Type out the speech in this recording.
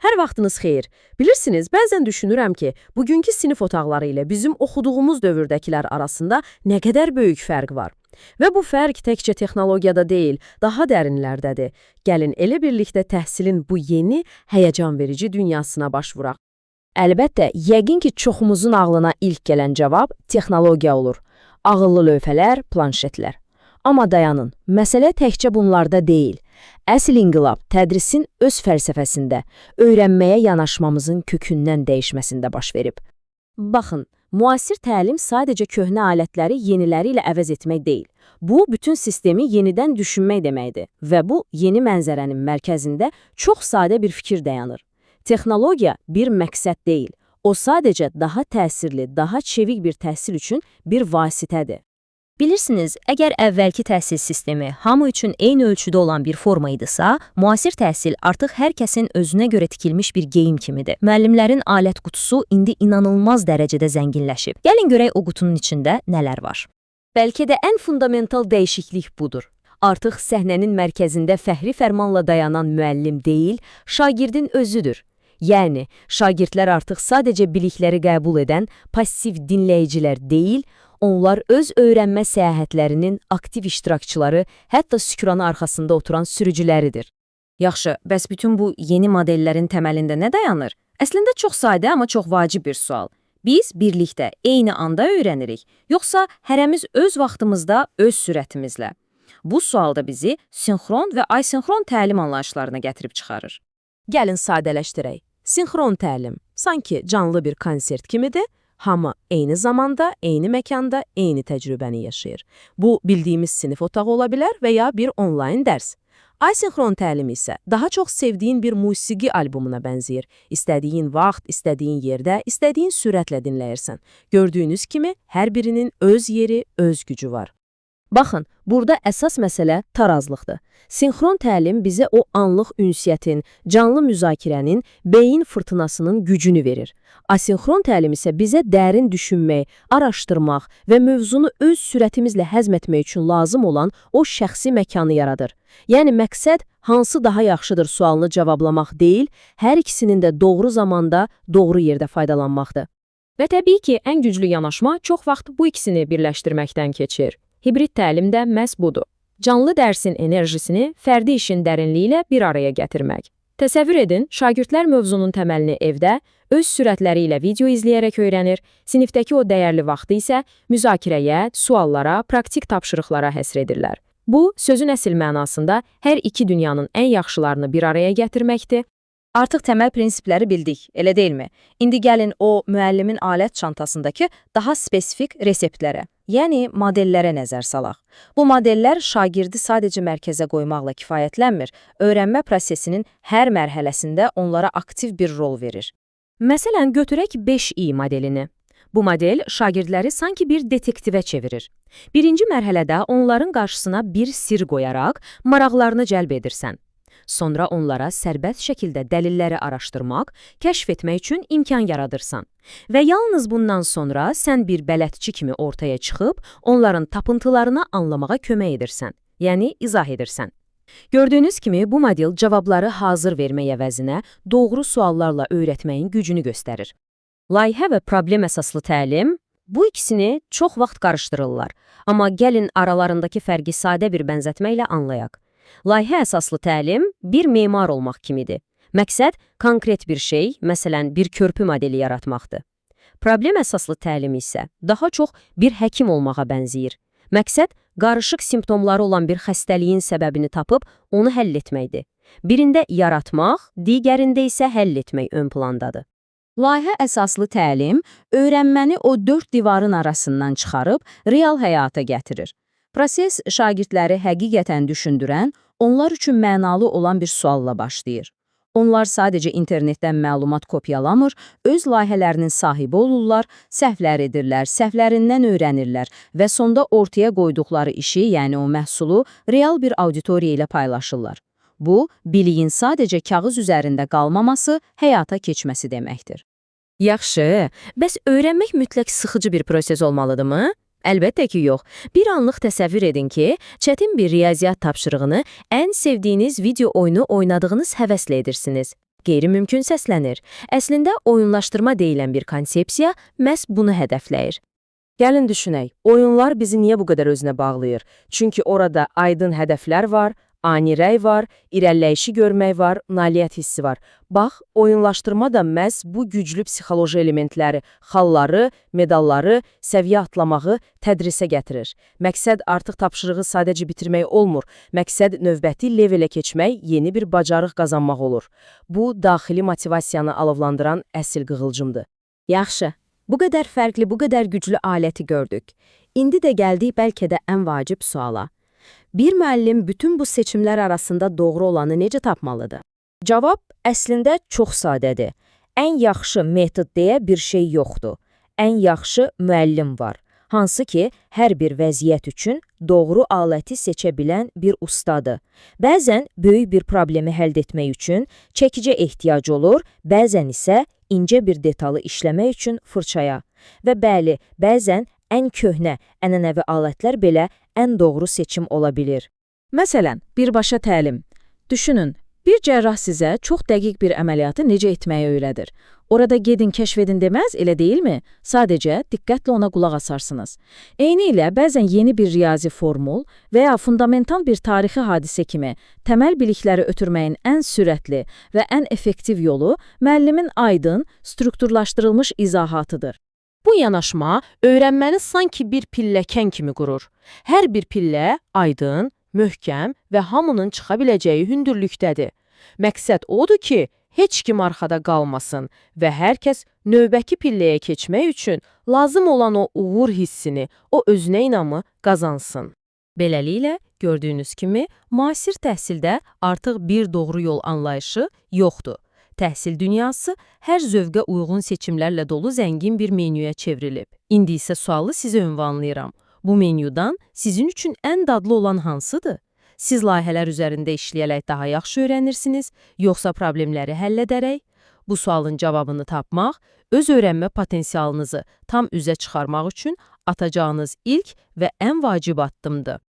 Hər vaxtınız xeyir. Bilirsiniz, bəzən düşünürəm ki, bugünkü sinif otaqları ilə bizim oxuduğumuz dövrdəkilər arasında nə qədər böyük fərq var. Və bu fərq təkcə texnologiyada deyil, daha dərinlərdədir. Gəlin elə birlikdə təhsilin bu yeni, həyəcan verici dünyasına baş vuraq. Əlbəttə, yəqin ki, çoxumuzun ağlına ilk gələn cavab texnologiya olur. Ağıllı lövhələr, planşetlər. Amma dayanın, məsələ təkcə bunlarda deyil. Əsl inqilab tədrisin öz fəlsəfəsində, öyrənməyə yanaşmamızın kökündən dəyişməsində baş verib. Baxın, müasir təlim sadəcə köhnə alətləri yeniləri ilə əvəz etmək deyil. Bu, bütün sistemi yenidən düşünmək deməkdir və bu, yeni mənzərənin mərkəzində çox sadə bir fikir dayanır. Texnologiya bir məqsəd deyil, o sadəcə daha təsirli, daha çevik bir təhsil üçün bir vasitədir. Bilirsiniz, əgər əvvəlki təhsil sistemi hamı üçün eyni ölçüdə olan bir forma idisə, müasir təhsil artıq hər kəsin özünə görə tikilmiş bir geyim kimidir. Müəllimlərin alət qutusu indi inanılmaz dərəcədə zənginləşib. Gəlin görək o qutunun içində nələr var. Bəlkə də ən fundamental dəyişiklik budur. Artıq səhnənin mərkəzində fəxri fərmanla dayanan müəllim deyil, şagirdin özüdür. Yəni, şagirdlər artıq sadəcə bilikləri qəbul edən passiv dinləyicilər deyil, onlar öz öyrənmə səyahətlərinin aktiv iştirakçıları, hətta sükuranı arxasında oturan sürücüləridir. Yaxşı, bəs bütün bu yeni modellərin təməlində nə dayanır? Əslində çox sadə, amma çox vacib bir sual. Biz birlikdə, eyni anda öyrənirik, yoxsa hərəmiz öz vaxtımızda, öz sürətimizlə? Bu sual da bizi sinxron və asinxron təlim anlayışlarına gətirib çıxarır. Gəlin sadələşdirək. Sinxron təlim, sanki canlı bir konsert kimidir, hamı eyni zamanda, eyni məkanda, eyni təcrübəni yaşayır. Bu, bildiyimiz sinif otağı ola bilər və ya bir onlayn dərs. Asinxron təlim isə daha çox sevdiyin bir musiqi albomuna bənzəyir. İstədiyin vaxt, istədiyin yerdə, istədiyin sürətlə dinləyirsən. Gördüyünüz kimi, hər birinin öz yeri, öz gücü var. Baxın, burada əsas məsələ tarazlıqdır. Sinxron təlim bizə o anlıq ünsiyyətin, canlı müzakirənin, beyin fırtınasının gücünü verir. Asinxron təlim isə bizə dərin düşünmək, araşdırmaq və mövzunu öz sürətimizlə həzm etmək üçün lazım olan o şəxsi məkanı yaradır. Yəni, məqsəd hansı daha yaxşıdır sualını cavablamaq deyil, hər ikisinin də doğru zamanda, doğru yerdə faydalanmaqdır. Və təbii ki, ən güclü yanaşma çox vaxt bu ikisini birləşdirməkdən keçir. Hibrid təlim də məhz budur. Canlı dərsin enerjisini fərdi işin dərinliyi ilə bir araya gətirmək. Təsəvvür edin, şagirdlər mövzunun təməlini evdə, öz sürətləri ilə video izləyərək öyrənir, sinifdəki o dəyərli vaxtı isə müzakirəyə, suallara, praktik tapşırıqlara həsr edirlər. Bu, sözün əsl mənasında hər iki dünyanın ən yaxşılarını bir araya gətirməkdir. Artıq təməl prinsipləri bildik, elə deyilmi? İndi gəlin o müəllimin alət çantasındakı daha spesifik reseptlərə, yəni modellərə nəzər salaq. Bu modellər şagirdi sadəcə mərkəzə qoymaqla kifayətlənmir, öyrənmə prosesinin hər mərhələsində onlara aktiv bir rol verir. Məsələn, götürək 5i modelini. Bu model şagirdləri sanki bir detektivə çevirir. Birinci mərhələdə onların qarşısına bir sir qoyaraq maraqlarını cəlb edirsən. Sonra onlara sərbəst şəkildə dəlilləri araşdırmaq, kəşf etmək üçün imkan yaradırsan. Və yalnız bundan sonra sən bir bələdçi kimi ortaya çıxıb, onların tapıntılarını anlamağa kömək edirsən, yəni izah edirsən. Gördüyünüz kimi, bu model cavabları hazır vermək əvəzinə doğru suallarla öyrətməyin gücünü göstərir. Layihə və problem əsaslı təlim, bu ikisini çox vaxt qarışdırırlar. Amma gəlin aralarındakı fərqi sadə bir bənzətməklə anlayaq. Layihə əsaslı təlim bir memar olmaq kimidir. Məqsəd konkret bir şey, məsələn, bir körpü modeli yaratmaqdır. Problem əsaslı təlim isə daha çox bir həkim olmağa bənzəyir. Məqsəd qarışıq simptomları olan bir xəstəliyin səbəbini tapıb onu həll etməkdir. Birində yaratmaq, digərində isə həll etmək ön plandadır. Layihə əsaslı təlim öyrənməni o dörd divarın arasından çıxarıb real həyata gətirir. Proses şagirdləri həqiqətən düşündürən, onlar üçün mənalı olan bir sualla başlayır. Onlar sadəcə internetdən məlumat kopyalamır, öz layihələrinin sahibi olurlar, səhvlər edirlər, səhvlərindən öyrənirlər və sonda ortaya qoyduqları işi, yəni o məhsulu, real bir auditoriya ilə paylaşırlar. Bu, biliyin sadəcə kağız üzərində qalmaması, həyata keçməsi deməkdir. Yaxşı, bəs öyrənmək mütləq sıxıcı bir proses olmalıdırmı? Əlbəttə ki, yox. Bir anlıq təsəvvür edin ki, çətin bir riyaziyyat tapşırığını ən sevdiyiniz video oyunu oynadığınız həvəslə edirsiniz. qeyri-mümkün səslənir. Əslində, oyunlaşdırma deyilən bir konsepsiya məhz bunu hədəfləyir. Gəlin düşünək, oyunlar bizi niyə bu qədər özünə bağlayır? Çünki orada aydın hədəflər var, ani rəy var, irəliləyişi görmək var, nailiyyət hissi var. Bax, oyunlaşdırma da məhz bu güclü psixoloji elementləri, xalları, medalları, səviyyə atlamağı tədrisə gətirir. Məqsəd artıq tapşırığı sadəcə bitirmək olmur. Məqsəd növbəti levelə keçmək, yeni bir bacarıq qazanmaq olur. Bu, daxili motivasiyanı alovlandıran əsl qığılcımdır. Yaxşı, bu qədər fərqli, bu qədər güclü aləti gördük. İndi də gəldik bəlkə də ən vacib suala. Bir müəllim bütün bu seçimlər arasında doğru olanı necə tapmalıdır? Cavab əslində çox sadədir. Ən yaxşı metod deyə bir şey yoxdur. Ən yaxşı müəllim var. Hansı ki, hər bir vəziyyət üçün doğru aləti seçə bilən bir ustadır. Bəzən böyük bir problemi həll etmək üçün çəkicə ehtiyac olur, bəzən isə incə bir detalı işləmək üçün fırçaya. Və bəli, bəzən ən köhnə, ənənəvi alətlər belə ən doğru seçim ola bilir. Məsələn, birbaşa təlim. Düşünün, bir cərrah sizə çox dəqiq bir əməliyyatı necə etməyi öyrədir. Orada gedin, kəşf edin deməz, elə deyilmi? Sadəcə diqqətlə ona qulaq asarsınız. Eyni ilə bəzən yeni bir riyazi formul və ya fundamental bir tarixi hadisə kimi təməl bilikləri ötürməyin ən sürətli və ən effektiv yolu müəllimin aydın, strukturlaşdırılmış izahatıdır. Bu yanaşma öyrənməni sanki bir pilləkən kimi qurur. Hər bir pillə aydın, möhkəm və hamının çıxa biləcəyi hündürlükdədir. Məqsəd odur ki, heç kim arxada qalmasın və hər kəs növbəki pilləyə keçmək üçün lazım olan o uğur hissini, o özünə inamı qazansın. Beləliklə, gördüyünüz kimi, müasir təhsildə artıq bir doğru yol anlayışı yoxdur. Təhsil dünyası hər zövqə uyğun seçimlərlə dolu zəngin bir menyuya çevrilib. İndi isə sualı sizə ünvanlayıram. Bu menyudan sizin üçün ən dadlı olan hansıdır? Siz layihələr üzərində işləyərək daha yaxşı öyrənirsiniz, yoxsa problemləri həll edərək? Bu sualın cavabını tapmaq, öz öyrənmə potensialınızı tam üzə çıxarmaq üçün atacağınız ilk və ən vacib addımdır.